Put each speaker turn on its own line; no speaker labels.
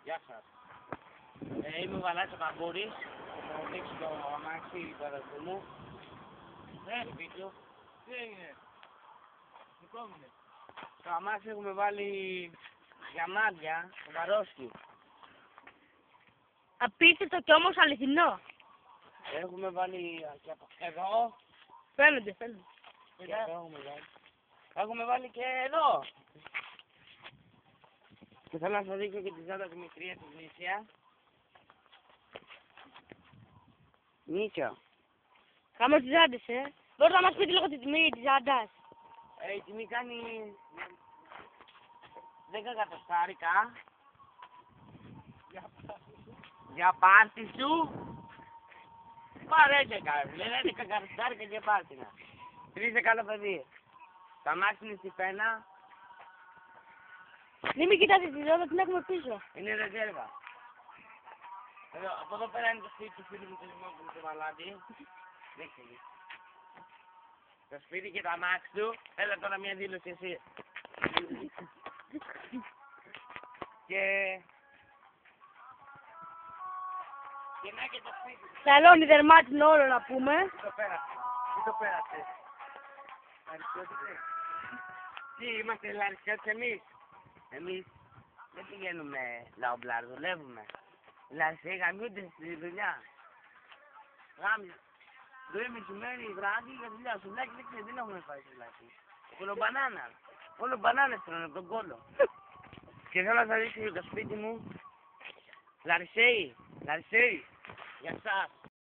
Γεια σας. Είμαι ο Βαλάς ο Καμπούρης. Έχω δείξει το αμάξι του αδερφού μου. Το βίντεο.
Τι έγινε? Δικό μου είναι.
Στο αμάξι έχουμε βάλει διαμάντια, βαρόσκι.
Απίστευτο και όμως αληθινό.
Έχουμε βάλει και από εδώ.
Φαίνονται.
Και εδώ έχουμε βάλει. Έχουμε βάλει και εδώ. Και θέλω να σας δείξω και τη Ζάτα Δημητρία της Νήσια. Νήσια.
Κάμε τις ζάντες, Μπορείτε να μας πείτε λίγο τη τιμή της ζάντας.
Η τιμή κάνει 10 εκατοστάρικα. Για πάρτι σου. Πάρε 11, λένε 11 εκατοστάρικα και πάρτινα. Είσαι καλό παιδί. Τα μάξι είναι στη πένα.
Μην με κοιτάτε τη ζώντα, την έχουμε πίσω.
Είναι ρεζέρβα. Εδώ, από εδώ πέρα είναι το σπίτι του φίλου μου του Δημόπουλου του Βαλάντη. Δείξε λίγο. Το σπίτι και τα μάξι του. Έλα τώρα μια δήλωση εσύ. Και να και το σπίτι του.
Σαλόνι δερμάτινο όλο να πούμε.
Τι το πέρασε. Τι το πέρασε. Λαρισιώτες. Τι είμαστε λαρισιώτες εμείς. Εμείς δεν πηγαίνουμε λαομπλάρ, δουλεύουμε. Οι λαρισαίοι γαμιούνται στη δουλειά. Γάμια. Δουλεύει μεσημέρι, βράδυ για δουλειά. Σουβλάκι δεν ξέρει, δεν έχουμε φάει σουβλάκι. Όλο μπανάνα. Όλο μπανάνες τρώνε από τον κόλλο. Και θέλω να σας δείξω και το σπίτι μου. Λαρισαίοι. Λαρισαίοι. Για σας.